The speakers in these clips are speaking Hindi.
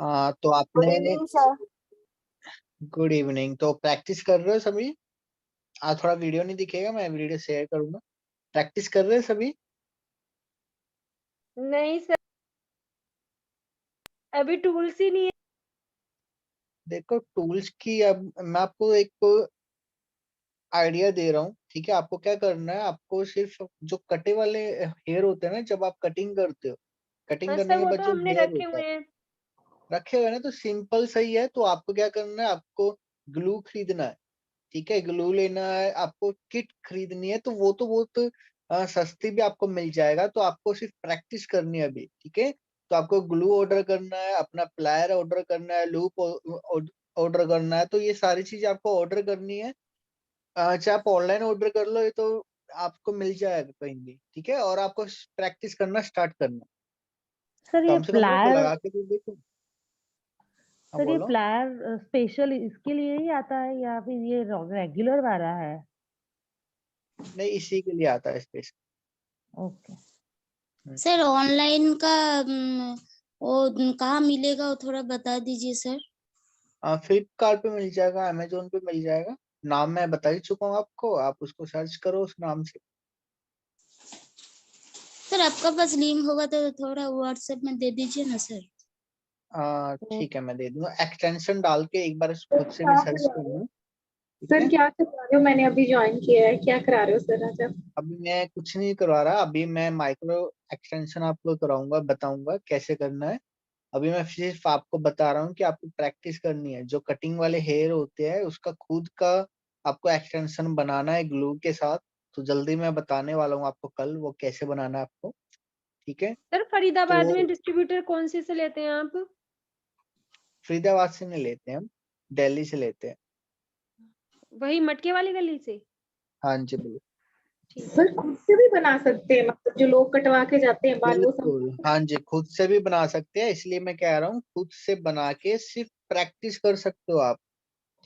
तो गुड आपने इवनिंग सर। Good evening. तो प्रैक्टिस कर रहे हो सभी? आज थोड़ा वीडियो नहीं दिखेगा, मैं वीडियो शेयर करूंगा। प्रैक्टिस कर रहे हो सभी? नहीं सर, अभी टूल्स ही नहीं है। देखो टूल्स की, अब मैं आपको एक आइडिया दे रहा हूँ, ठीक है? आपको क्या करना है, आपको सिर्फ जो कटे वाले हेयर होते हैं ना, जब आप कटिंग करते हो, कटिंग हाँ करने सर, के वो बाद तो जो हमने हेयर रखे होता है, हुए हैं। रखे हुए हैं ना, तो सिंपल सही है। तो आपको क्या करना है, आपको ग्लू खरीदना है, ठीक है? ग्लू लेना है, आपको किट खरीदनी है। तो वो तो बहुत सस्ती भी आपको मिल जाएगा। तो आपको सिर्फ प्रैक्टिस करनी है अभी, ठीक है? तो आपको ग्लू ऑर्डर करना है, अपना प्लायर ऑर्डर करना है, लूप ऑर्डर करना है। तो ये सारी चीजें आपको ऑर्डर करनी है। चाहे आप ऑनलाइन ऑर्डर कर लो, ये तो आपको मिल जाएगा कहीं भी, ठीक है? और आपको प्रैक्टिस करना स्टार्ट करना, सर ये कम से कम वो प्लायर लगा के तो देखो। हाँ सर ये बोलो। प्लायर स्पेशल इसके लिए ही आता है या फिर ये रेगुलर वाला है? नहीं, इसी के लिए आता है स्पेशल। ओके सर ऑनलाइन का वो कहाँ मिलेगा, वो थोड़ा बता दीजिए सर। फ्लिपकार्ट पे मिल जाएगा, अमेजोन पे मिल जाएगा। नाम मैं बता ही चुका हूँ आपको, आप उसको सर्च करो उस नाम से। सर आपका पास लिंक होगा तो थोड़ा व्हाट्सएप में दे दीजिए ना सर। ठीक है, मैं दे दूंगा। एक्सटेंशन डाल के एक बार खुद से भी सर्च करना, ठीक सर है? क्या करवा रहे हो? मैंने अभी ज्वाइन किया है, क्या करा रहे हो सर आज आप? अभी मैं कुछ नहीं करवा रहा, अभी मैं माइक्रो एक्सटेंशन आपको कराऊंगा, बताऊंगा कैसे करना है। अभी मैं सिर्फ आपको बता रहा हूँ कि आपको प्रैक्टिस करनी है। जो कटिंग वाले हेयर होते हैं उसका खुद का आपको एक्सटेंशन बनाना है ग्लू के साथ। तो जल्दी मैं बताने वाला हूँ आपको कल वो कैसे बनाना है आपको, ठीक है? सर फरीदाबाद तो में डिस्ट्रीब्यूटर कौन से लेते हैं आप? फरीदाबाद से नहीं लेते हम, दिल्ली से लेते हैं। वही मटके वाली गली से? हाँ जी, बिल्कुल। ठीक है। सर खुद से भी बना सकते हैं, मतलब जो लोग कटवा के जाते हैं बाल वो सब? बिल्कुल, हाँ जी, खुद से भी बना सकते हैं। इसलिए मैं कह रहा हूँ खुद से बना के सिर्फ प्रैक्टिस कर सकते हो आप,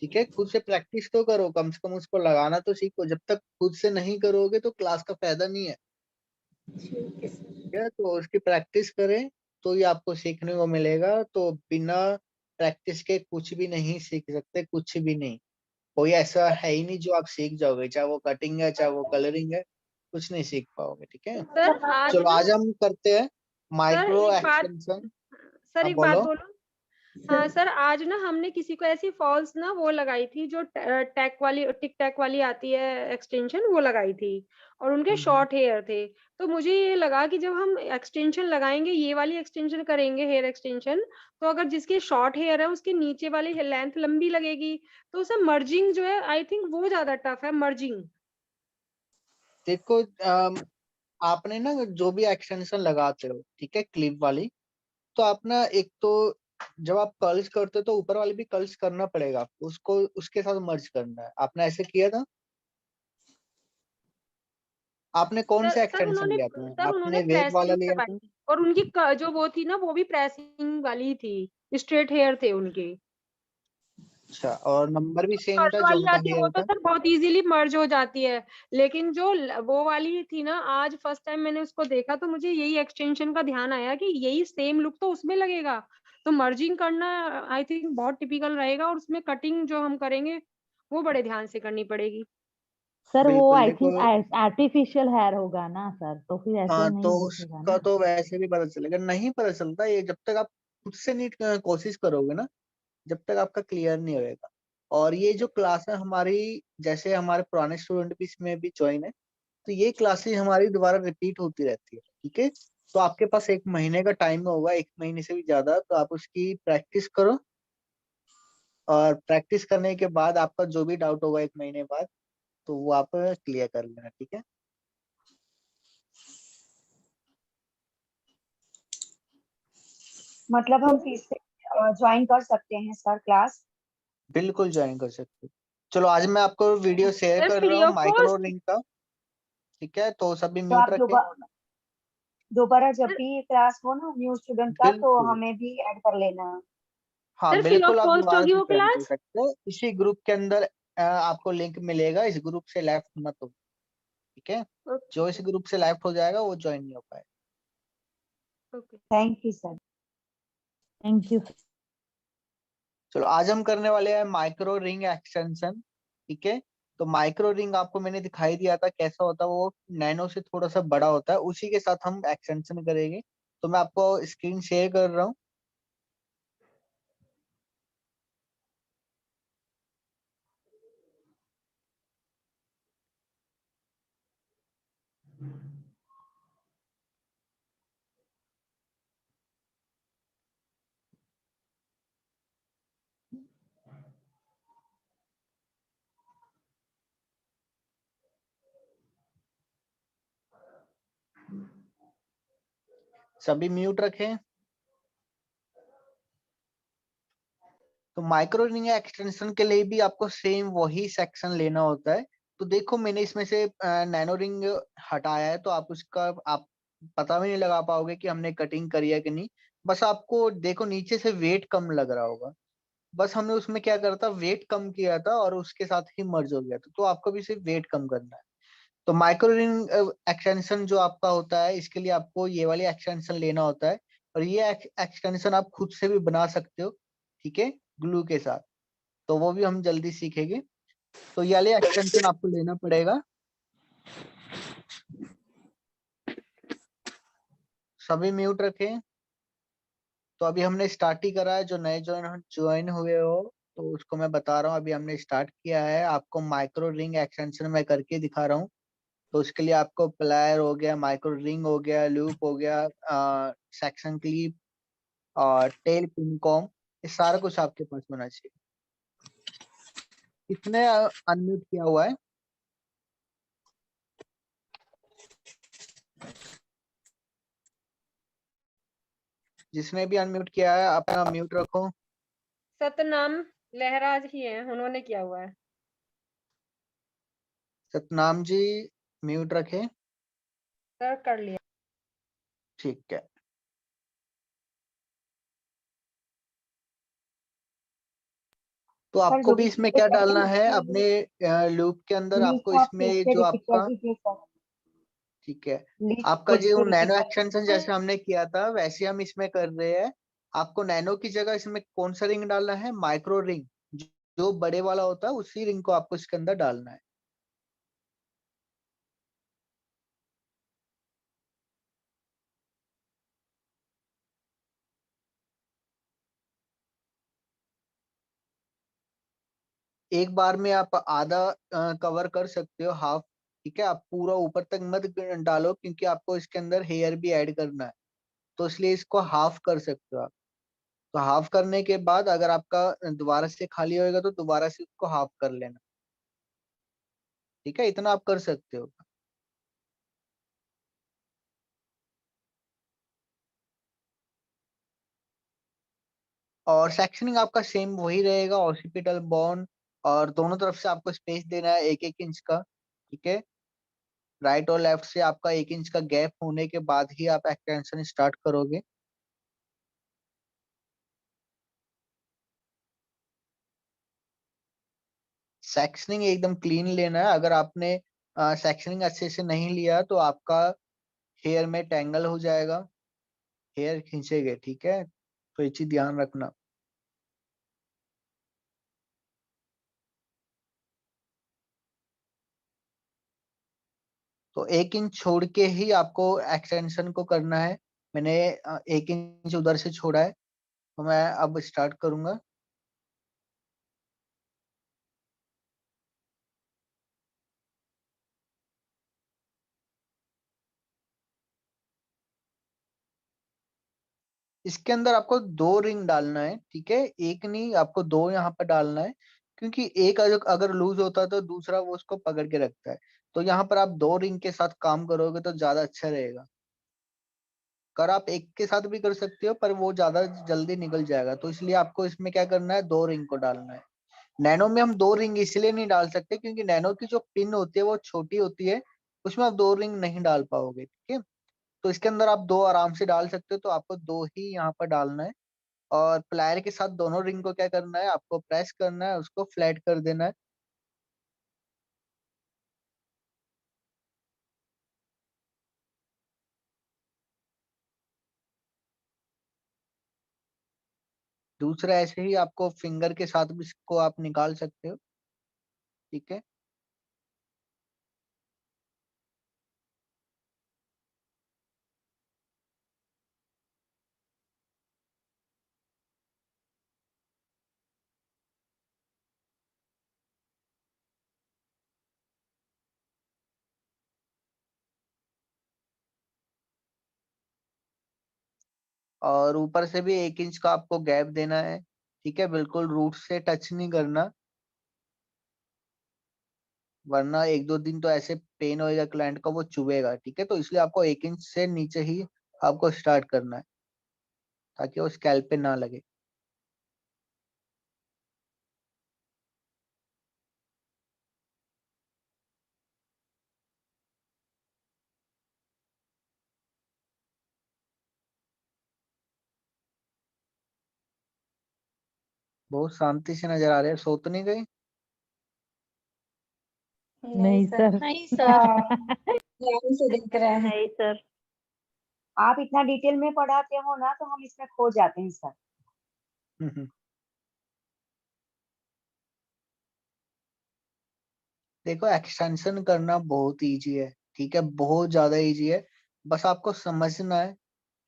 ठीक है? खुद से प्रैक्टिस तो करो, कम से कम उसको लगाना तो सीखो। जब तक खुद से नहीं करोगे तो क्लास का फायदा नहीं है, ठीक है सर। ठीक है? तो उसकी प्रैक्टिस करें तो ही आपको सीखने को मिलेगा। तो बिना प्रैक्टिस के कुछ भी नहीं सीख सकते, कुछ भी नहीं। कोई ऐसा है ही नहीं जो आप सीख जाओगे, चाहे वो कटिंग है चाहे वो कलरिंग है, कुछ नहीं सीख पाओगे, ठीक है? सर आज चलो ना, आज हम करते हैं सर माइक्रो एक बात, एक्सटेंशन। सर हाँ एक बात बोलो। बोलूं। हाँ सर, आज ना हमने किसी को ऐसी फॉल्स ना वो लगाई थी, जो टैक वाली टिक टैक वाली आती है एक्सटेंशन, वो लगाई थी। और उनके हम्म। शॉर्ट हेयर थे। तो मुझे ये लगा कि जब हम एक्सटेंशन लगाएंगे, ये वाली एक्सटेंशन करेंगे, हेयर एक्सटेंशन, तो अगर जिसके शॉर्ट हेयर है उसके नीचे वाली लेंथ लंबी लगेगी। तो उसे मर्जिंग जो है, आई थिंक वो ज्यादा टफ है, मर्जिंग। देखो आपने ना जो भी एक्सटेंशन लगाते हो, ठीक है, क्लिप वाली, तो आप ना एक तो जब आप कर्ल्स करते हो तो ऊपर वाली भी कर्ल्स करना पड़ेगा आपको, उसको उसके साथ मर्ज करना है। आपने ऐसे किया था? आपने कौन सर सा सर एक्सटेंशन उन्होंने लिया था? सर उन्होंने आपने वेव वाला प्रेसिंग लिया करवाई था? थी, और उनकी जो वो थी ना, वो भी प्रेसिंग वाली थी। स्ट्रेट हेयर थे उनके। अच्छा, और नंबर भी सेम था कर्ल जो वाली उनका आती है वो हेयर तो था? सर बहुत इजीली मर्ज हो जाती है। लेकिन जो वो वाली थी ना, आज फर्स्ट टाइम मैंने उसको देखा तो मुझे यही एक्सटेंशन का ध्यान आया कि यही सेम लुक तो उसमें लगेगा। तो मर्जिंग करना आई थिंक बहुत टिपिकल रहेगा, और उसमें कटिंग जो हम करेंगे वो बड़े ध्यान से करनी पड़ेगी। सर वो बिल्कुल, आई देखो। थिंक आर्टिफिशियल हेयर होगा ना सर, तो फिर ऐसे हाँ, तो नहीं दिखेगा उसका ना। तो वैसे भी पता चलेगा, नहीं पता चलता ये जब तक आप खुद से नहीं कोशिश करोगे ना, जब तक आपका क्लियर नहीं होएगा। और ये जो क्लास है हमारी, जैसे हमारे पुराने स्टूडेंट भी इसमें भी ज्वाइन है, तो ये क्लासेस हमारी दोबारा रिपीट होती रहती है, ठीक है? तो आपके पास 1 महीने का टाइम होगा, 1 महीने से भी ज्यादा, तो आप उसकी प्रैक्टिस करो। और प्रैक्टिस करने के बाद आपका जो भी डाउट होगा 1 महीने बाद, तो वो आप क्लियर कर लेना, ठीक है? मतलब हम फीस से ज्वाइन कर सकते हैं सर क्लास? बिल्कुल ज्वाइन कर सकते हो। चलो आज मैं आपको वीडियो शेयर सर कर रहा फ्री हूँ ऑफ माइक्रो कॉस्ट? रिंग का, ठीक है? तो सभी तो म्यूट आप रखें। दोबारा जब भी क्लास हो ना न्यू स्टूडेंट का, तो बिल्कुल। हमें भी ऐड कर लेना। हाँ सर फ्री ऑफ बिल्कुल, आप कॉस्ट दोबारा होगी से वो ज्वाइन कर क्लास? सकते हो इसी ग्रुप के अंदर। आपको लिंक मिलेगा, इस ग्रुप से लेफ्ट मत हो, ठीक है? जो इस ओके। ग्रुप से लेफ्ट हो जाएगा वो ज्वाइन नहीं हो पाएगा। Okay. Thank you sir. Thank you. चलो आज हम करने वाले हैं माइक्रो रिंग एक्सटेंशन। ठीक है, तो माइक्रो रिंग आपको मैंने दिखाई दिया था कैसा होता है, वो नैनो से थोड़ा सा बड़ा होता है, उसी के साथ हम एक्सटेंशन करेंगे। तो मैं आपको स्क्रीन शेयर कर रहा हूँ। सभी म्यूट रखें। तो माइक्रो रिंग एक्सटेंशन के लिए भी आपको सेम वही सेक्शन लेना होता है। तो देखो मैंने इसमें से नैनो रिंग हटाया है, तो आप उसका आप पता भी नहीं लगा पाओगे कि हमने कटिंग करी है कि नहीं। बस आपको देखो नीचे से वेट कम लग रहा होगा, बस हमने उसमें क्या करा था, वेट कम किया था और उसके साथ ही मर्ज हो गया था। तो आपको भी सिर्फ वेट कम करना है। तो माइक्रो रिंग एक्सटेंशन जो आपका होता है, इसके लिए आपको ये वाली एक्सटेंशन लेना होता है। और ये एक्सटेंशन आप खुद से भी बना सकते हो, ठीक है, ग्लू के साथ। तो वो भी हम जल्दी सीखेंगे। तो ये वाले एक्सटेंशन आपको लेना पड़ेगा। सभी म्यूट रखें। तो अभी हमने स्टार्ट ही करा है, जो नए ज्वाइन हुए हो तो उसको मैं बता रहा हूँ, अभी हमने स्टार्ट किया है। आपको माइक्रो रिंग एक्सटेंशन मैं करके दिखा रहा हूँ। तो उसके लिए आपको प्लायर हो गया, माइक्रो रिंग हो गया, लूप हो गया, सेक्शन क्लिप और टेल पिन कॉम, ये सारा कुछ आपके पास होना चाहिए। किसने अनम्यूट किया हुआ है? जिसने भी अनम्यूट किया है अपना म्यूट रखो। सतनाम लहराज ही है, उन्होंने किया हुआ है। सतनाम जी म्यूट रखे। सर कर लिया। ठीक है। तो सर आपको जो भी भी इसमें चीजें क्या करते डालना हैं है, उसमें अपने लूप के अंदर लिस्ट आपको आप इसमें फिर से जो रिपीट कर आपका, दीजिए सर। ठीक है, लिस्ट आपका फिर जो से रिपीट नैनो कर एक्सटेंशन दीजिए। जैसे हमने किया था वैसे हम इसमें कर रहे हैं। आपको नैनो की जगह इसमें कौन सा रिंग डालना है, माइक्रो रिंग, जो बड़े वाला होता है उसी रिंग को आपको इसके अंदर डालना है। एक बार में आप आधा कवर कर सकते हो, हाफ। ठीक है, आप पूरा ऊपर तक मत डालो क्योंकि आपको इसके अंदर हेयर भी ऐड करना है। तो इसलिए इसको हाफ कर सकते हो आप। तो हाफ करने के बाद अगर आपका दोबारा से खाली होएगा तो दोबारा से उसको हाफ कर लेना। ठीक है, इतना आप कर सकते हो। और सेक्शनिंग आपका सेम वही रहेगा, ऑक्सीपिटल बॉन्ड, और दोनों तरफ से आपको स्पेस देना है 1-1 इंच का। ठीक है, राइट और लेफ्ट से आपका 1 इंच का गैप होने के बाद ही आप एक्सटेंशन स्टार्ट करोगे। सेक्शनिंग एकदम क्लीन लेना है। अगर आपने सेक्शनिंग अच्छे से नहीं लिया तो आपका हेयर में टैंगल हो जाएगा, हेयर खींचेगे। ठीक है, तो ये चीज ध्यान रखना। तो 1 इंच छोड़ के ही आपको एक्सटेंशन को करना है। मैंने 1 इंच उधर से छोड़ा है, तो मैं अब स्टार्ट करूंगा। इसके अंदर आपको 2 रिंग डालना है। ठीक है, एक नहीं, आपको 2 यहाँ पर डालना है, क्योंकि एक अगर लूज होता है तो दूसरा वो उसको पकड़ के रखता है। तो यहाँ पर आप 2 रिंग के साथ काम करोगे तो ज्यादा अच्छा रहेगा। कर आप एक के साथ भी कर सकते हो पर वो ज्यादा जल्दी निकल जाएगा, तो इसलिए आपको इसमें क्या करना है, 2 रिंग को डालना है। नैनो में हम 2 रिंग इसलिए नहीं डाल सकते क्योंकि नैनो की जो पिन होती है वो छोटी होती है, उसमें आप 2 रिंग नहीं डाल पाओगे। ठीक है, तो इसके अंदर आप 2 आराम से डाल सकते हो, तो आपको 2 ही यहाँ पर डालना है। और प्लायर के साथ दोनों रिंग को क्या करना है, आपको प्रेस करना है, उसको फ्लैट कर देना है। दूसरा ऐसे ही आपको फिंगर के साथ भी इसको आप निकाल सकते हो, ठीक है। और ऊपर से भी 1 इंच का आपको गैप देना है, ठीक है। बिल्कुल रूट से टच नहीं करना, वरना 1-2 दिन तो ऐसे पेन होएगा क्लाइंट को, वो चुभेगा, ठीक है। तो इसलिए आपको 1 इंच से नीचे ही आपको स्टार्ट करना है, ताकि वो स्कैल्प पे ना लगे। बहुत शांति से नजर आ रहे हैं, सो तो नहीं गई? नहीं सर। नहीं हाँ, ध्यान से देख रहे हैं। नहीं सर। आप इतना डिटेल में पढ़ाते हो ना, तो हम इसमें खो जाते हैं सर। देखो, एक्सटेंशन करना बहुत इजी है, ठीक है, बहुत ज्यादा इजी है। बस आपको समझना है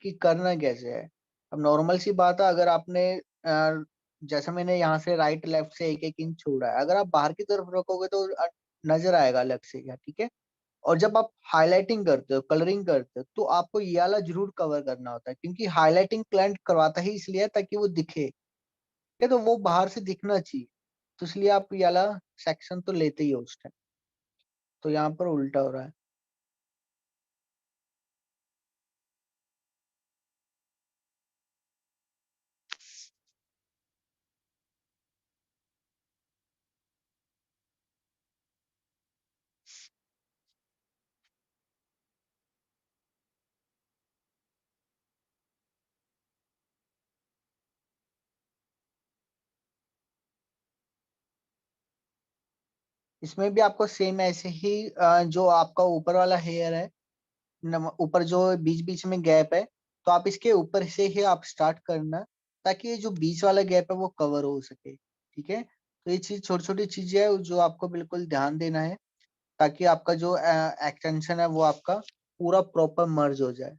कि करना कैसे है। अब नॉर्मल सी बात है, अगर आपने जैसे मैंने यहाँ से राइट लेफ्ट से 1-1 इंच छोड़ा है, अगर आप बाहर की तरफ रखोगे तो नजर आएगा अलग से, क्या, ठीक है। और जब आप हाईलाइटिंग करते हो, कलरिंग करते हो, तो आपको ये वाला जरूर कवर करना होता है, क्योंकि हाईलाइटिंग क्लाइंट करवाता ही इसलिए है ताकि वो दिखे, ठीक है। तो वो बाहर से दिखना चाहिए, तो इसलिए आप ये वाला सेक्शन तो लेते ही हो उस टाइम। तो यहाँ पर उल्टा हो रहा है। इसमें भी आपको सेम ऐसे ही जो आपका ऊपर वाला हेयर है, ऊपर जो बीच बीच में गैप है, तो आप इसके ऊपर से ही आप स्टार्ट करना, ताकि ये जो बीच वाला गैप है वो कवर हो सके, ठीक है। तो ये चीज, छोटी छोटी चीजें है जो आपको बिल्कुल ध्यान देना है, ताकि आपका जो एक्सटेंशन है वो आपका पूरा प्रॉपर मर्ज हो जाए।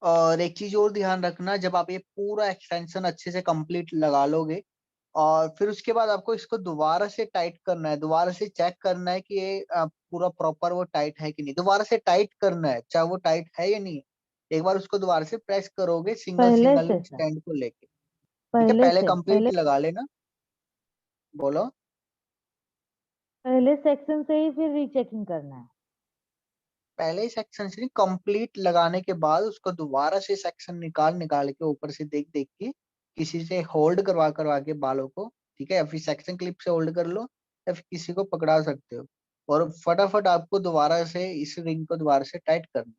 और एक चीज और ध्यान रखना, जब आप ये पूरा एक्सटेंशन अच्छे से कंप्लीट लगा लोगे, और फिर उसके बाद आपको इसको दोबारा से टाइट करना है, दोबारा से चेक करना है कि ये पूरा प्रॉपर वो टाइट है कि नहीं। दोबारा से टाइट करना है, चाहे वो टाइट है या नहीं है। एक बार उसको दोबारा से प्रेस करोगे सिंगल पहले सिंगल से सर। स्टैंड को लेके, ठीक है। पहले पहले से कंप्लीट लगा लेना। बोलो। पहले सेक्शन से ही फिर रीचेकिंग करना है। पहले ही सेक्शन से कंप्लीट लगाने के बाद उसको दोबारा से सेक्शन निकाल निकाल के, ऊपर से देख देख के, किसी से होल्ड करवा करवा के बालों को, ठीक है, या फिर सेक्शन क्लिप से होल्ड कर लो, या फिर किसी को पकड़ा सकते हो। और फटाफट आपको दोबारा से इस रिंग को दोबारा से टाइट करना।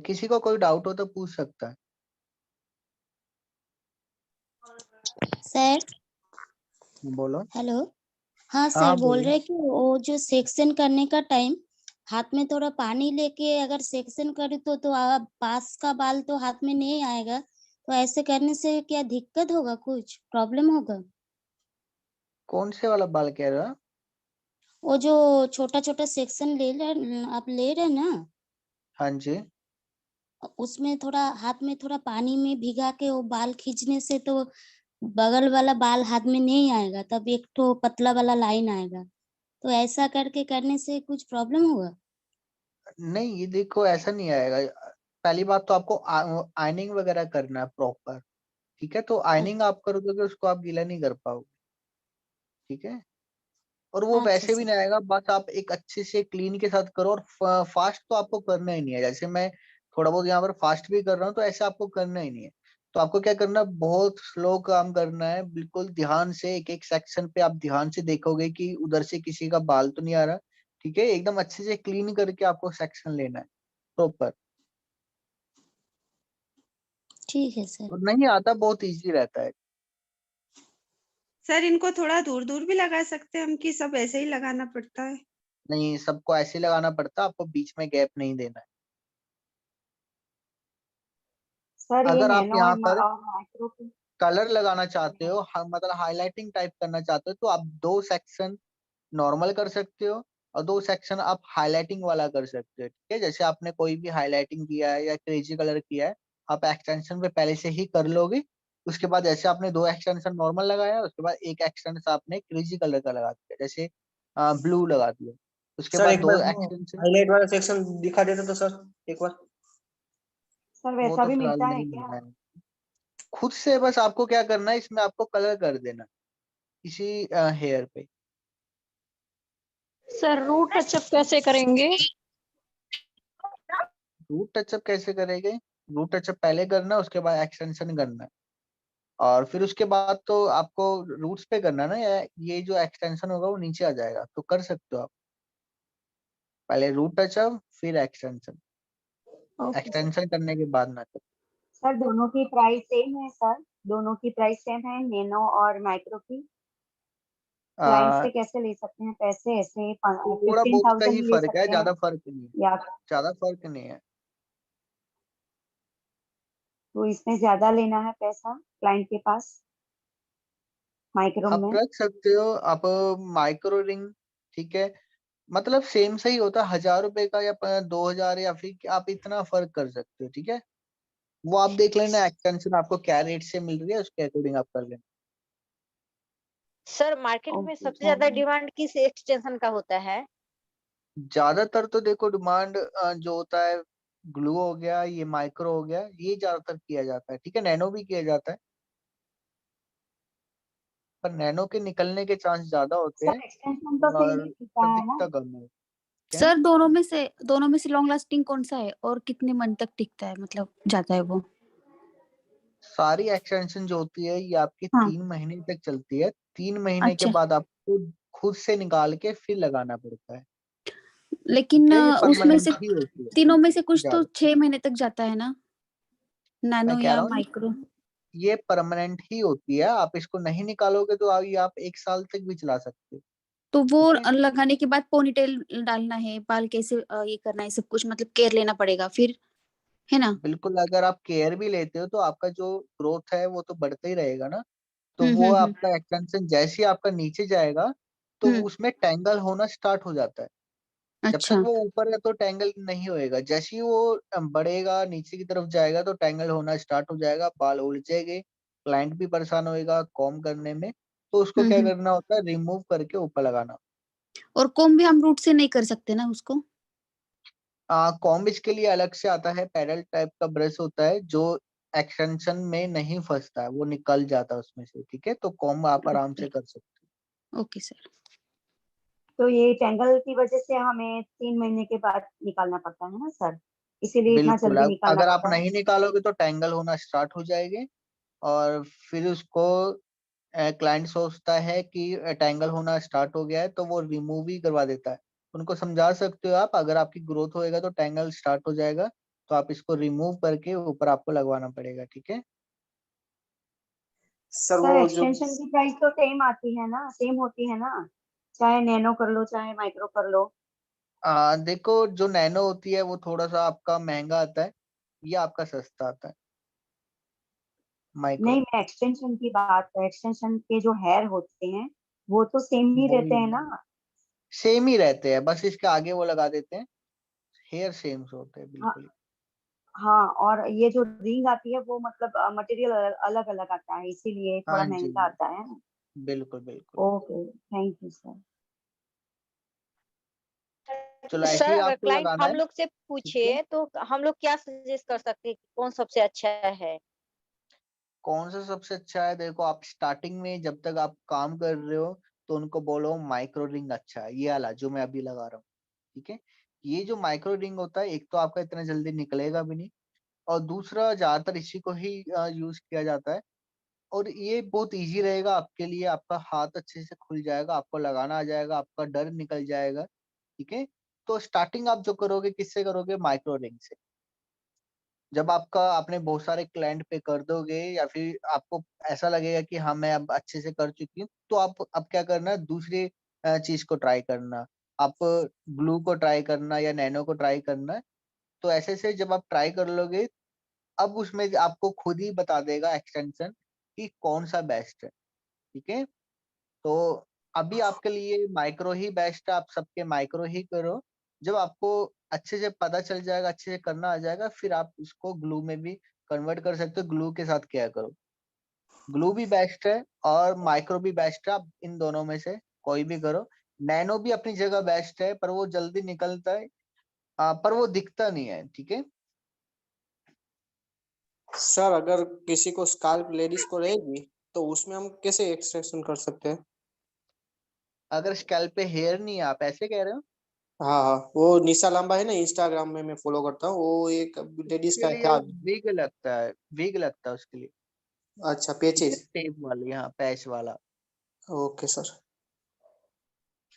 किसी को कोई डाउट हो तो पूछ सकता है। सर। बोलो। हेलो। हाँ हाँ सर, हाँ, बोल बोलिए। रहे कि वो जो सेक्शन करने का टाइम, हाथ में थोड़ा पानी लेके अगर सेक्शन करे तो आप पास का बाल तो हाथ में नहीं आएगा, तो ऐसे करने से क्या दिक्कत होगा, कुछ प्रॉब्लम होगा? कौन से वाला बाल कह रहे हो? वो जो छोटा छोटा सेक्शन आप ले रहे हैं ना, हाँ जी। उसमें थोड़ा हाथ में थोड़ा पानी में भिगा के वो बाल खींचने से तो बगल वाला बाल हाथ में नहीं आएगा, तब एक तो पतला वाला लाइन आएगा। तो ऐसा करके करने से कुछ प्रॉब्लम होगा? नहीं, ये देखो, ऐसा नहीं आएगा। पहली बात तो आपको आयनिंग वगैरह करना है प्रॉपर, ठीक है। तो आयनिंग आप कर दोगे, उसको आप गीला नहीं कर पाओगे, ठीक है। और वो अच्छा वैसे भी सर। नहीं आएगा, बस आप एक अच्छे से क्लीन के साथ करो। और फास्ट तो आपको करना ही नहीं है, जैसे मैं थोड़ा बहुत यहाँ पर फास्ट भी कर रहा हूँ, तो ऐसा आपको करना ही नहीं है। तो आपको क्या करना है, बहुत स्लो काम करना है, बिल्कुल ध्यान से एक एक सेक्शन पे आप ध्यान से देखोगे कि उधर से किसी का बाल तो नहीं आ रहा। ठीक है, एकदम अच्छे से क्लीन करके आपको सेक्शन लेना है प्रॉपर। ठीक है सर। और नहीं आता बहुत इजी रहता है। सर इनको थोड़ा दूर दूर भी लगा सकते हैं हम कि सब ऐसे ही लगाना पड़ता है? नहीं, सबको ऐसे ही लगाना पड़ता है, आपको बीच में गैप नहीं देना है। सर ये अगर आप नैनो यहाँ और पर माइक्रो की कलर लगाना चाहते हो, मतलब हाईलाइटिंग टाइप करना चाहते हो, तो आप 2 सेक्शन नॉर्मल कर सकते हो और 2 सेक्शन आप हाईलाइटिंग वाला कर सकते हो। ठीक है, जैसे आपने कोई भी हाईलाइटिंग किया है या क्रेजी कलर किया है, आप एक्सटेंशन पे पहले से ही कर लोगे। उसके बाद जैसे आपने 2 एक्सटेंशन नॉर्मल लगाया, उसके बाद एक एक्सटेंशन आपने क्रेजी कलर का लगा दिया, जैसे ब्लू लगा दिया। उसके सर बाद एक बार 2 वो एक्सटेंशन, हाईलाइट वाला सेक्शन दिखा देते तो सर एक बार। सर वो वैसा तो भी फिलहाल मिलता है नहीं क्या? है। खुद से बस आपको क्या करना है, इसमें आपको कलर कर देना इसी हेयर पे। सर रूट टचअप कैसे करेंगे? रूट टचअप कैसे करेंगे? रूट टचअप पहले करना है, उसके बाद एक्सटेंशन करना है, और फिर उसके बाद तो आपको रूट्स पे करना है ना, ये जो एक्सटेंशन होगा वो नीचे आ जाएगा, तो कर सकते हो आप। पहले रूट टचअप फिर एक्सटेंशन, ओके सर। एक्सटेंशन करने के बाद ना करो। सर दोनों की प्राइस सेम है सर? दोनों की प्राइस सेम है, नैनो और माइक्रो की? क्लाइंट आ, से कैसे ले सकते हैं पैसे? ऐसे थोड़ा बहुत का 15,000 ही ले फर्क है, सकते हैं ज्यादा फर्क नहीं है। या ज्यादा फर्क नहीं है। तो इसमें ज्यादा लेना है पैसा क्लाइंट के पास माइक्रो आप में? रख सकते हो आप माइक्रो रिंग। ठीक है, मतलब सेम सही होता है, 1000 रुपए का या 2000, या फिर आप इतना फर्क कर सकते हो। ठीक है, वो आप देख लेना एक्सटेंशन आपको क्या रेट से मिल रही है, उसके अकॉर्डिंग आप कर लेना। सर मार्केट में ओके सबसे ज्यादा सर। डिमांड किस एक्सटेंशन का होता है? ज्यादातर तो देखो डिमांड जो होता है, ग्लू हो गया, ये माइक्रो हो गया, ये ज्यादातर किया जाता है। ठीक है, नैनो भी किया जाता है, पर नैनो के निकलने के चांस ज्यादा होते हैं सर एक्सटेंशन तो सेम और ही होता है ना? सटीकता कम है। क्या? सर दोनों में से लॉन्ग लास्टिंग कौन सा है और कितने मंथ तक टिकता है, मतलब जाता है वो? सारी एक्सटेंशन जो होती है ये आपकी हाँ। 3 महीने तक चलती है। 3 महीने के अच्छा, बाद आपको खुद से निकाल के फिर लगाना पड़ता है। लेकिन ठीक है, ये उसमें से परमानेंट ही होती है तीनों में से कुछ तो ज्यादा। 6 महीने तक जाता है ना, मैं नैनो कह या रहा हूँ माइक्रो? ये परमानेंट ही होती है, आप इसको नहीं निकालोगे तो ये आप 1 साल तक भी चला सकते हो। तो वो ठीक है, लगाने के बाद पोनीटेल डालना है, बाल कैसे ये करना है, सब कुछ मतलब केयर लेना पड़ेगा फिर, है ना? बिल्कुल, अगर आप केयर भी लेते हो तो आपका जो ग्रोथ है वो तो बढ़ता ही रहेगा ना। तो वो हम्म। आपका एक्सटेंशन जैसे ही आपका नीचे जाएगा तो हम्म। उसमें टैंगल होना स्टार्ट हो जाता है। जब तक अच्छा। वो ऊपर है तो टैंगल नहीं होएगा, जैसे ही वो बढ़ेगा नीचे की तरफ जाएगा तो टैंगल होना स्टार्ट हो जाएगा, बाल उलझेंगे, क्लाइंट भी परेशान होएगा कॉम करने में। तो उसको क्या हम्म। करना होता है, रिमूव करके ऊपर लगाना। और कोम भी हम रूट से नहीं कर सकते ना उसको? कॉम्बिज के लिए अलग से आता है, पैडल टाइप का ब्रश होता है जो एक्सटेंशन में नहीं फंसता है, वो निकल जाता है उसमें से। ठीक है, तो कॉम्ब आप आराम ओके। से कर सकते ओके सर। तो ये टैंगल की वजह से हमें 3 महीने के बाद निकालना पड़ता है ना सर? हो। इसीलिए इतना बिल्कुल, जल्दी अब निकालना अगर आप पड़ता है। नहीं निकालोगे तो टैंगल होना स्टार्ट हो जाएंगे, और फिर उसको क्लाइंट सोचता है कि टैंगल होना स्टार्ट हो गया है तो वो रिमूव ही करवा देता है। उनको समझा सकते हो आप, अगर आपकी ग्रोथ होएगा तो टैंगल स्टार्ट हो जाएगा, तो आप इसको रिमूव करके ऊपर आपको लगवाना पड़ेगा। ठीक है, सर सर वो जो एक्सटेंशन की प्राइस तो सेम आती है ना, सेम होती है ना? चाहे नैनो कर लो चाहे माइक्रो कर लो। देखो जो नैनो होती है वो थोड़ा सा आपका महंगा आता है, ये आपका सस्ता आता है नहीं, माइक्रो। मैं एक्सटेंशन की बात, एक्सटेंशन के जो हेयर होते हैं वो तो सेम ही वो रहते हैं ना? सेम ही रहते हैं, बस इसके आगे वो लगा देते हैं, हेयर सेम होते हैं हाँ। बिल्कुल। हाँ, और ये जो रिंग आती है वो मतलब मटेरियल अलग अलग आता है, इसीलिए हाँ थोड़ा जी, महंगा आता है ना? बिल्कुल बिल्कुल। Okay, thank you sir. चलो ऐसे सर ही अगर आपको क्लाइंट लगाना हम है। लोग से ठीक है, पूछे तो हम लोग क्या सजेस्ट कर सकते हैं कि कौन सबसे अच्छा है? कौन सा सबसे अच्छा है, देखो आप स्टार्टिंग में जब तक आप काम कर रहे हो तो उनको बोलो माइक्रो रिंग अच्छा है, ये वाला जो मैं अभी लगा रहा हूँ। ठीक है, ये जो माइक्रो रिंग होता है, एक तो आपका इतना जल्दी निकलेगा भी नहीं, और दूसरा ज्यादातर इसी को ही यूज किया जाता है। और ये बहुत इजी रहेगा आपके लिए, आपका हाथ अच्छे से खुल जाएगा, आपको लगाना आ जाएगा, आपका डर निकल जाएगा। ठीक है, तो स्टार्टिंग आप जो करोगे किससे करोगे, माइक्रो रिंग से। जब आपने बहुत सारे क्लाइंट पे कर दोगे या फिर आपको ऐसा लगेगा कि हाँ मैं अब अच्छे से कर चुकी हूँ, तो आप अब क्या करना, दूसरी चीज को ट्राई करना। आप ग्लू को ट्राई करना या नैनो को ट्राई करना। तो ऐसे से जब आप ट्राई कर लोगे, अब उसमें आपको खुद ही बता देगा एक्सटेंशन कि कौन सा बेस्ट है। ठीक है, तो अभी आपके लिए माइक्रो ही बेस्ट है, आप सबके माइक्रो ही करो। जब आपको अच्छे से पता चल जाएगा, अच्छे से करना आ जाएगा, फिर आप उसको ग्लू में भी कन्वर्ट कर सकते हो। ग्लू के साथ क्या करो, ग्लू भी बेस्ट है और माइक्रो भी बेस्ट है, आप इन दोनों में से कोई भी करो। नैनो भी अपनी जगह बेस्ट है, पर वो जल्दी निकलता है, पर वो दिखता नहीं है। ठीक है, सर अगर किसी को स्काल्प लेडीज को रहेगी तो उसमें हम कैसे एक्सटेंशन कर सकते हैं? अगर स्कैल्प पे हेयर नहीं है, आप ऐसे कह रहे हो? हाँ हाँ, वो निशा लांबा है ना, इंस्टाग्राम में मैं फॉलो करता हूँ, वो एक लेडीज उसके का लिए था। विग लगता है, विग लगता है उसके लिए। अच्छा, ठीक है, पेचेस। टेप वाली, हाँ पैच वाला। Okay sir.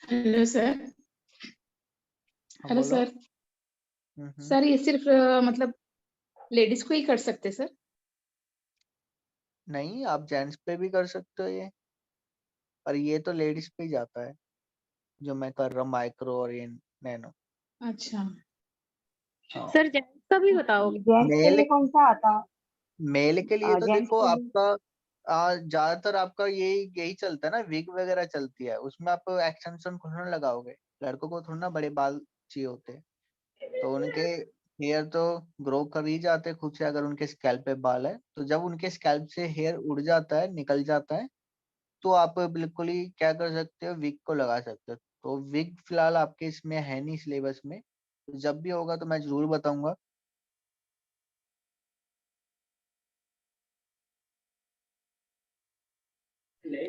Hello sir. हाँ हेलो बोलो। सर। हम्म। सर ये सिर्फ मतलब लेडीज को ही कर सकते सर? नहीं, आप जेंट्स पे भी कर सकते हो ये, पर ये तो लेडीज पे ही जाता है जो मैं कर रहा हूँ, माइक्रो और ये नैनो। अच्छा। हाँ, सर जेंट्स का भी बताओगे? जेंट्स के मेल लिए कौन सा आता है? मेल के लिए तो जेंट्स देखो के लिए आपका ज्यादातर आपका यही यही चलता है ना, विग वगैरह चलती है, उसमें आप एक्सटेंशन थोड़ा ना लगाओगे। लड़कों को थोड़ा ना बड़े बाल चाहिए होते हैं, तो उनके हेयर तो ग्रो कर ही जाते हैं खुद से, अगर उनके स्कैल्प पे बाल है। तो जब उनके स्कैल्प से हेयर उड़ जाता है, निकल जाता है, तो आप बिल्कुल ही क्या कर सकते हो, विग को लगा सकते हो। तो विग फिलहाल आपके इसमें है नहीं सिलेबस में, तो जब भी होगा तो मैं जरूर बताऊंगा।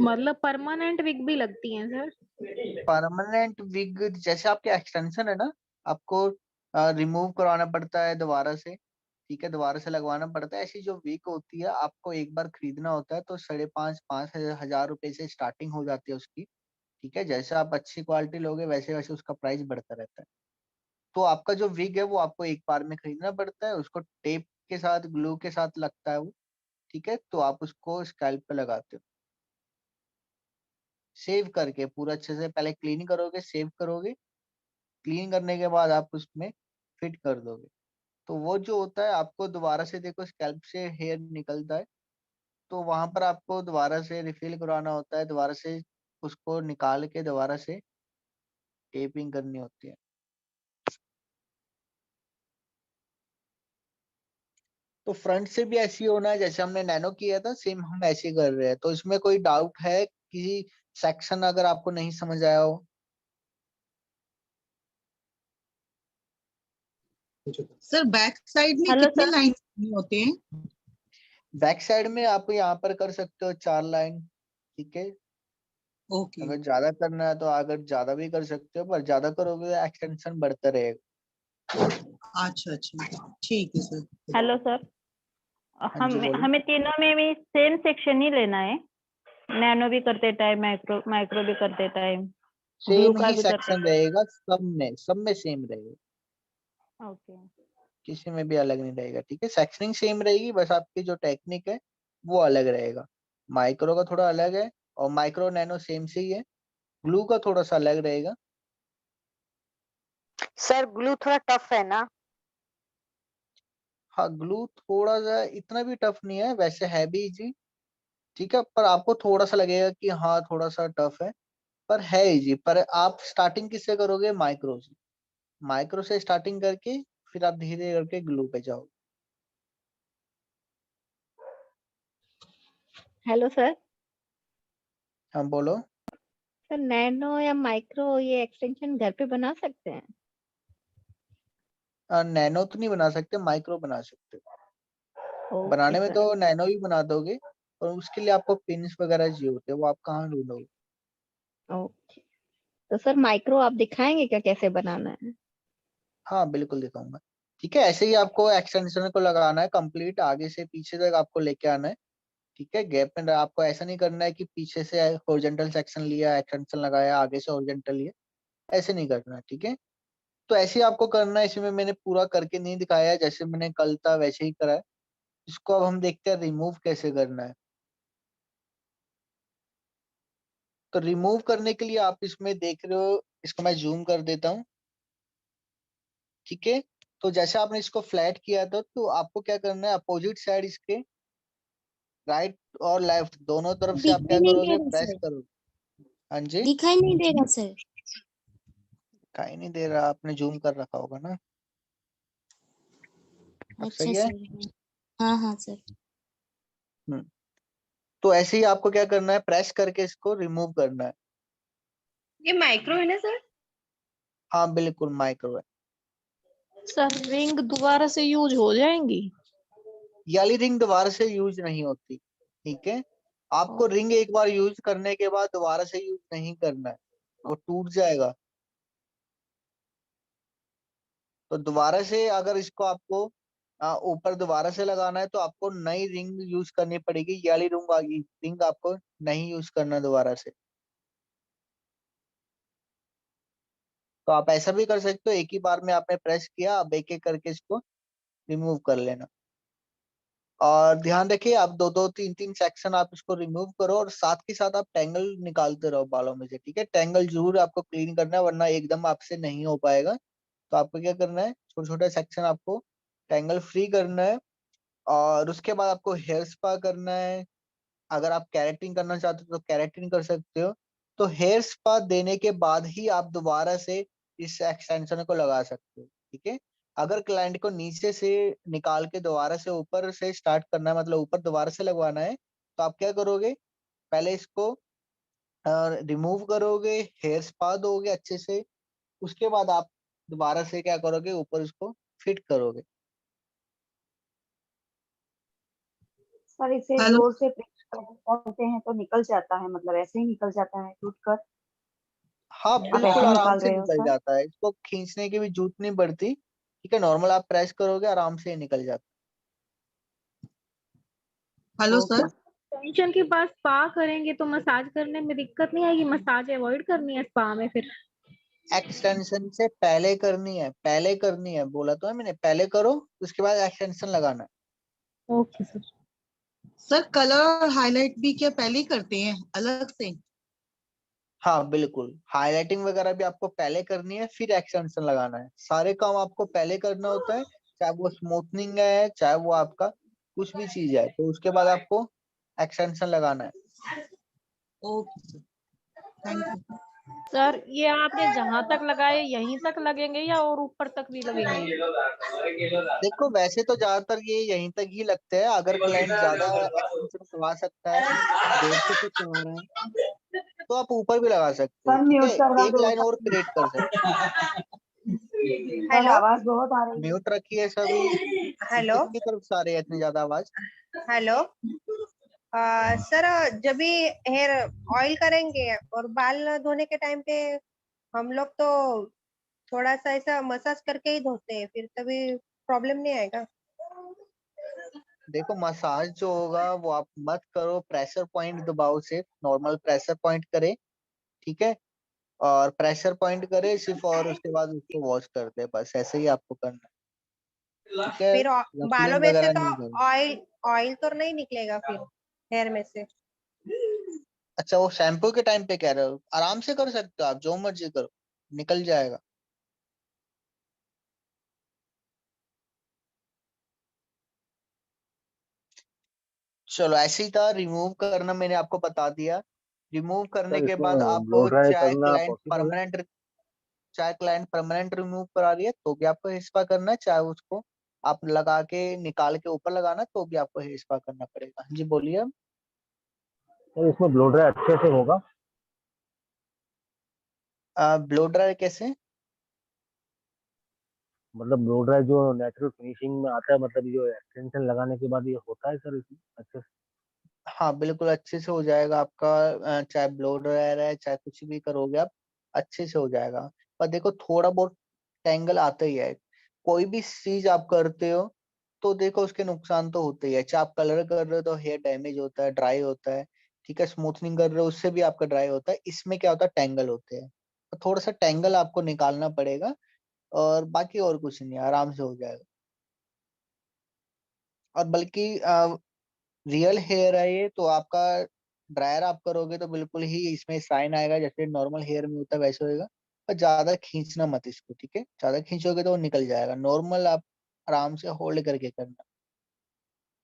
मतलब परमानेंट विग भी लगती हैं सर? परमानेंट विग जैसे आपके एक्सटेंशन है ना, आपको रिमूव करवाना पड़ता है दोबारा से। ठीक है, दोबारा से लगवाना पड़ता है। ऐसी जो विग होती है आपको एक बार खरीदना होता है, तो 5,500 से स्टार्टिंग हो जाती है उसकी। ठीक है, जैसे आप अच्छी क्वालिटी लोगे वैसे वैसे उसका प्राइस बढ़ता रहता है। तो आपका जो विग है वो आपको एक बार में खरीदना पड़ता है, उसको टेप के साथ, ग्लू के साथ लगता है वो। ठीक है, तो आप उसको स्कैल्प पे लगाते हो, सेव करके पूरा अच्छे से पहले क्लीन करोगे, सेव करोगे। क्लीन करने के बाद आप उसमें फिट कर दोगे। तो वो जो होता है, आपको दोबारा से देखो स्कैल्प से हेयर निकलता है, तो वहां पर आपको दोबारा से रिफिल करवाना होता है, दोबारा से उसको निकाल के दोबारा से टेपिंग करनी होती है। तो फ्रंट से भी ऐसे ही होना है, जैसे हमने नैनो किया था सेम हम ऐसे ही कर रहे हैं। तो इसमें कोई डाउट है, किसी सेक्शन अगर आपको नहीं समझ आया हो? सर बैक साइड में हेलो कितने सर। लाइन होते हैं? बैक साइड में आप यहाँ पर कर सकते हो 4 लाइन। ठीक है, ओके। अगर ज्यादा करना है तो अगर ज्यादा भी कर सकते हो, पर ज्यादा करोगे तो एक्सटेंशन बढ़ता रहेगा। अच्छा अच्छा, ठीक है सर। Hello sir. हाँ जी बोलो। हमें तीनों में भी सेम सेक्शन ही लेना है? नैनो भी करते टाइम, माइक्रो भी करते टाइम, ग्लू सेम का ही भी करते सेक्शन टाइम? रहेगा, सब में सेम रहेगा, ओके। किसी में भी अलग नहीं रहेगा। ठीक है, सेक्शनिंग सेम रहेगी, बस आपकी जो टेक्निक है वो अलग रहेगा। माइक्रो का थोड़ा अलग है, और माइक्रो नैनो सेम से ही है। ग्लू का थोड़ा सा अलग रहेगा। सर ग्लू थोड़ा टफ है ना? हाँ, ग्लू थोड़ा सा इतना भी टफ नहीं है, वैसे है भी इजी। ठीक है, पर आपको थोड़ा सा लगेगा कि हाँ थोड़ा सा टफ है, पर है इजी। पर आप स्टार्टिंग किससे करोगे, माइक्रो से। माइक्रो से स्टार्टिंग करके फिर आप धीरे धीरे करके ग्लू पे जाओ। Hello sir. हाँ बोलो। सर नैनो या माइक्रो ये एक्सटेंशन घर पे बना सकते हैं? नैनो तो नहीं बना सकते, माइक्रो बना सकते हो। ओके बनाने में सर। तो नैनो ही बना दोगे, और उसके लिए आपको पिन्स वगैरह चाहिए होते हैं, वो आप कहाँ ढूंढोगे? ओके। तो सर माइक्रो आप दिखाएंगे क्या कैसे बनाना है? हाँ बिल्कुल दिखाऊंगा। ठीक है, ऐसे ही आपको एक्सटेंशन को लगाना है कंप्लीट, आगे से पीछे तक आपको लेके आना है। ठीक है, गैप में आपको ऐसा नहीं करना है कि पीछे से हॉरिजॉन्टल सेक्शन लिया, एक्सटेंशन लगाया, आगे से हॉरिजॉन्टल लिया, ऐसे नहीं करना है। ठीक है, तो ऐसे ही आपको करना है। इसमें मैंने पूरा करके नहीं दिखाया है, जैसे मैंने कल था वैसे ही करा है। इसको अब हम देखते हैं रिमूव कैसे करना है। तो रिमूव करने के लिए आप इसमें देख रहे हो, इसको मैं जूम कर देता हूँ। ठीक है, तो जैसे आपने इसको फ्लैट किया था, तो आपको क्या करना है, अपोजिट साइड इसके राइट और लेफ्ट दोनों तरफ से आप दिखाई क्या नहीं करोगे, दे रहा प्रेस सर, करोगे। हाँ जी, दिखाई नहीं दे रहा सर। कहीं नहीं दे रहा, आपने जूम कर रखा होगा ना। अब अच्छा सही है। सर, हाँ हाँ सर। हम्म, तो ऐसे ही आपको क्या करना है, प्रेस करके इसको रिमूव करना है। ये माइक्रो है ना सर? हाँ बिल्कुल माइक्रो है। सर रिंग दोबारा से यूज हो जाएंगी? ये वाली रिंग दोबारा से यूज नहीं होती। ठीक है, आपको रिंग एक बार यूज करने के बाद दोबारा से यूज नहीं करना है, वो टूट जाएगा। तो दोबारा से अगर इसको आपको ऊपर दोबारा से लगाना है, तो आपको नई रिंग यूज करनी पड़ेगी। ये वाली रिंग आपको नहीं यूज करना दोबारा से। तो आप ऐसा भी कर सकते हो, एक ही बार में आपने प्रेस किया, अब एक एक करके इसको रिमूव कर लेना। और ध्यान रखिए, आप दो दो तीन तीन सेक्शन आप इसको रिमूव करो, और साथ के साथ आप टैंगल निकालते रहो बालों में से। ठीक है, टैंगल जरूर आपको क्लीन करना है, वरना एकदम आपसे नहीं हो पाएगा। तो आपको क्या करना है, छोटे छोटे सेक्शन आपको टैंगल फ्री करना है। और उसके बाद आपको हेयर स्पा करना है। अगर आप कैरेटिन करना चाहते हो तो कैरेटिन कर सकते हो। तो हेयर स्पा देने के बाद ही आप दोबारा से इस एक्सटेंशन को लगा सकते हो। ठीक है, अगर क्लाइंट को नीचे से निकाल के दोबारा से ऊपर से स्टार्ट करना है, मतलब ऊपर दोबारा से लगवाना है, तो आप क्या करोगे, पहले इसको रिमूव करोगे, हेयर स्पा दोगे अच्छे से, उसके बाद आप दोबारा से क्या करोगे, ऊपर इसको फिट करोगे। सर इसे हेलो जोर से प्रेस करते हैं तो निकल जाता है, मतलब ऐसे ही निकल जाता है टूट कर? हाँ आप बिल्कुल ऐसे आराम निकाल से रहे हो निकल सर? जाता है, इसको खींचने की भी जरूरत नहीं पड़ती। ठीक है, नॉर्मल आप प्रेस करोगे आराम से निकल जाता हेलो ओके। सर। टेंशन के बाद स्पा करेंगे तो मसाज करने में दिक्कत नहीं आएगी? मसाज अवॉइड करनी है स्पा में फिर? है। एक्सटेंशन से पहले करनी है, पहले करनी है, बोला तो है मैंने, पहले करो उसके बाद एक्सटेंशन लगाना है। Okay sir. सर कलर और हाईलाइट भी क्या पहले ही करते हैं अलग से? हाँ बिल्कुल, हाईलाइटिंग वगैरह भी आपको पहले करनी है, फिर एक्सटेंशन लगाना है। सारे काम आपको पहले करना होता है, चाहे वो स्मूथनिंग है, चाहे वो आपका कुछ भी चीज है, तो उसके बाद आपको एक्सटेंशन लगाना है। Okay sir, thank you. Sir ये आपने जहां तक लगाए यहीं तक लगेंगे या और ऊपर तक भी लगेंगे? देखो वैसे तो ज्यादातर ये यहीं तक ही लगते हैं। अगर क्लाइंट ज्यादा एक्सटेंशन करवा सकता है, देर से कुछ करवा रहा है, तो आप ऊपर भी लगा सकते हो। सर ठीक म्यूट है, करवा एक दो लाइन और सर। क्रिएट कर सकते सर हेलो आवाज बहुत आ रही हो। है। म्यूट रखिए सभी, हेलो किसकी तरफ से आ रही है इतनी ज्यादा आवाज। हेलो सर जब भी हेयर ऑयल करेंगे और बाल धोने के टाइम पे हम लोग तो थोड़ा सा ऐसा मसाज करके ही धोते हैं, फिर तभी प्रॉब्लम नहीं आएगा? देखो मसाज जो होगा वो आप मत करो, प्रेशर पॉइंट दबाओ, सिर्फ नॉर्मल प्रेशर पॉइंट करे। ठीक है, और प्रेशर पॉइंट करे सिर्फ, और उसके बाद उसको वॉश कर दे, बस ऐसे ही आपको करना है। ठीक है, फिर बालों रफलिंग में से वगैरह तो नहीं करना। ऑयल ऑयल तो नहीं निकलेगा फिर हेयर में से? अच्छा, वो शैम्पू के टाइम पे कह रहे हो, आराम से कर सकते हो आप, जो मर्जी करो, निकल जाएगा। चलो ऐसे ही था, रिमूव करना मैंने आपको बता दिया। रिमूव करने सर के बाद इसमें आप ब्लो ड्राई चाहे करना क्लाइंट पॉसिबल है? परमानेंट चाहे क्लाइंट परमानेंट रिमूव करा रही है तो भी आपको हेयर स्पा करना है, चाहे उसको आप लगा के निकाल के ऊपर लगाना है तो भी आपको हेयर स्पा करना पड़ेगा। हाँ जी बोलिए। सर इसमें ब्लो ड्राई अच्छे से होगा? ब्लो ड्राई कैसे? मतलब ब्लो ड्राई जो नेचुरल फिनिशिंग में आता है, मतलब ये जो एक्सटेंशन लगाने के बाद ये होता है सर इसमें अच्छे से? हाँ बिल्कुल अच्छे से हो जाएगा आपका। चाहे ब्लो ड्रायर है, चाहे कुछ भी करोगे आप, अच्छे से हो जाएगा। पर देखो थोड़ा बहुत टेंगल आता ही है। कोई भी चीज आप करते हो तो देखो उसके नुकसान तो होते ही है। चाहे आप कलर कर रहे हो तो हेयर डैमेज होता है, ड्राई होता है, ठीक है। स्मूथनिंग कर रहे हो उससे भी आपका ड्राई होता है। इसमें क्या होता है, टैंगल होते हैं, तो थोड़ा सा टैंगल आपको निकालना पड़ेगा, और बाकी और कुछ नहीं, आराम से हो जाएगा। और बल्कि रियल हेयर है ये, तो आपका ड्रायर आप करोगे तो बिल्कुल ही इसमें शाइन आएगा, जैसे नॉर्मल हेयर में होता है वैसे होएगा। पर ज्यादा खींचना मत इसको, ठीक है। ज्यादा खींचोगे तो वो निकल जाएगा। नॉर्मल आप आराम से होल्ड करके करना,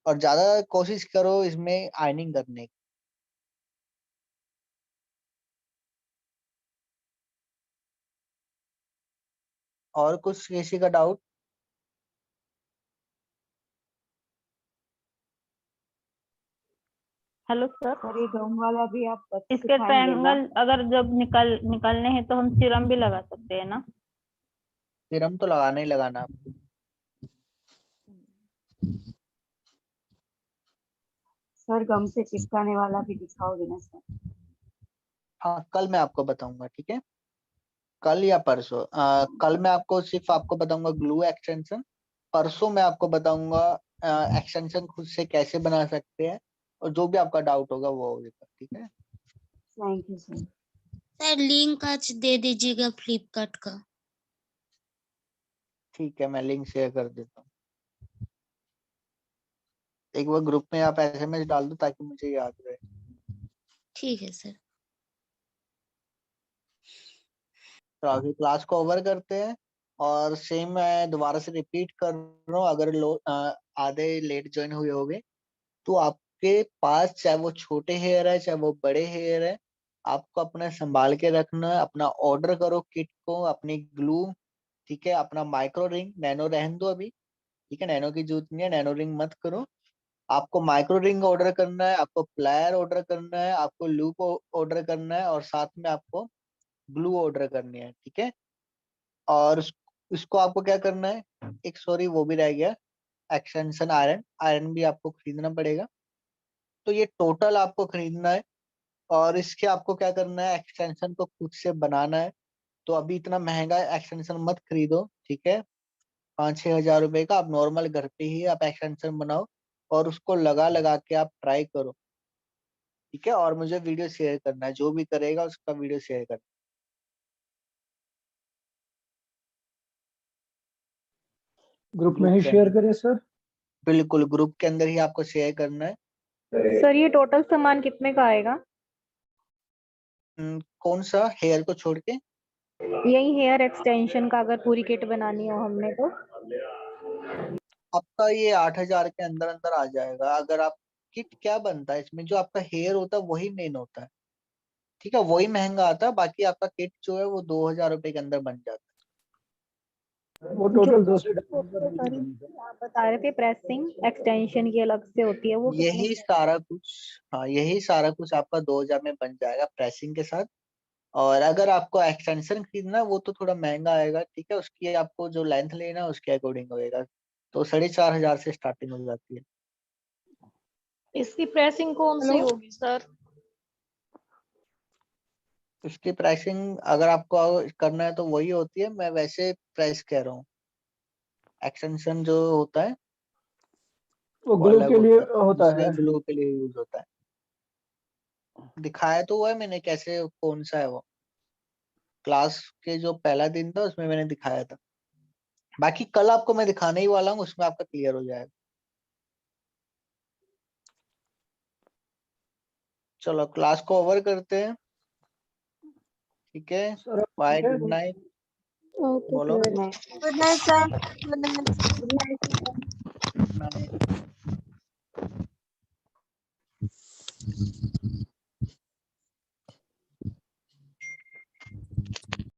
और ज्यादा कोशिश करो इसमें आयनिंग करने की। और कुछ किसी का डाउट? हेलो सर, सर ये गम वाला भी आप इसके सिखाएंगे ना? ट्रायंगल अगर जब निकलने हैं तो हम सीरम भी लगा सकते हैं ना? सीरम तो लगाना ही लगाना आपको। सर गम से चिपकाने वाला भी दिखाओगे ना सर? हाँ, कल मैं आपको बताऊंगा, ठीक है। कल या परसों। कल मैं आपको सिर्फ आपको बताऊंगा ग्लू एक्सटेंशन। परसों मैं आपको बताऊंगा एक्सटेंशन खुद से कैसे बना सकते हैं, और जो भी आपका डाउट होगा वो होगा, ठीक है। Thank you sir. Sir link आज दे दीजिएगा फ्लिपकार्ट का। ठीक है, मैं लिंक शेयर कर देता हूँ। एक बार ग्रुप में आप SMS डाल दो ताकि मुझे याद रहे। ठीक है सर। तो अभी क्लास को ओवर करते हैं, और सेम मैं दोबारा से रिपीट कर रहा हूँ। अगर आधे लेट ज्वाइन हुए होंगे तो आपके पास, चाहे वो छोटे हेयर है चाहे वो बड़े हेयर है, आपको अपना संभाल के रखना है। अपना ऑर्डर करो किट को, अपनी ग्लू, ठीक है, अपना माइक्रो रिंग। नैनो रहने दो अभी, ठीक है। नैनो की जरूरत नहीं है, नैनो रिंग मत करो। आपको माइक्रो रिंग ऑर्डर करना है, आपको प्लायर ऑर्डर करना है, आपको लूप ऑर्डर करना है, और साथ में आपको ग्लू ऑर्डर करनी है, ठीक है। और इसको आपको क्या करना है, एक सॉरी वो भी रह गया, एक्सटेंशन आयरन। आयरन भी आपको खरीदना पड़ेगा। तो ये टोटल आपको खरीदना है, और इसके आपको क्या करना है, एक्सटेंशन को खुद से बनाना है। तो अभी इतना महंगा एक्सटेंशन मत खरीदो, ठीक है। 5-6 हजार रुपए का आप नॉर्मल घर पे ही आप एक्सटेंशन बनाओ, और उसको लगा लगा के आप ट्राई करो, ठीक है। और मुझे वीडियो शेयर करना है, जो भी करेगा उसका वीडियो शेयर करना। ग्रुप में ही शेयर करें सर? बिल्कुल, ग्रुप के अंदर ही आपको शेयर करना है। सर ये टोटल सामान कितने का आएगा? कौन सा, हेयर को छोड़ के? यही हेयर एक्सटेंशन का अगर पूरी किट बनानी हो हमने तो? आपका ये 8 हजार के अंदर अंदर आ जाएगा। अगर आप किट क्या बनता है इसमें, जो आपका हेयर होता है वही मेन होता है, ठीक है। वही महंगा आता है, बाकी आपका किट जो है वो 2 हजार रुपए के अंदर बन जाता है। वो टोटल 2 से आप बता रहे थे प्रेसिंग एक्सटेंशन की अलग से होती है, वो कितने यही की? सारा कुछ, हाँ यही सारा कुछ आपका 2 हजार में बन जाएगा प्रेसिंग के साथ। और अगर आपको एक्सटेंशन खरीदना है वो तो थोड़ा महंगा आएगा, ठीक है। उसकी आपको जो लेंथ लेना है उसके अकॉर्डिंग होएगा। तो 4,500 से स्टार्टिंग हो जाती है। इसकी प्रेसिंग कौन सी होगी सर? उसकी प्राइसिंग अगर आपको करना है तो वही होती है, मैं वैसे प्राइस कह रहा हूँ। एक्सटेंशन जो होता है वो वो ग्लू अलग के लिए होता है, होता दूसरे है। ग्लू के लिए यूज होता है। दिखाया तो हुआ है मैंने कैसे, कौन सा है वो, क्लास के जो पहला दिन था उसमें मैंने दिखाया था। बाकी कल आपको मैं दिखाने ही वाला हूँ, उसमें आपका क्लियर हो जाएगा। चलो क्लास को ओवर करते हैं, ठीक है। Bye, good night. बोलो। Good night sir. Good night. Good night.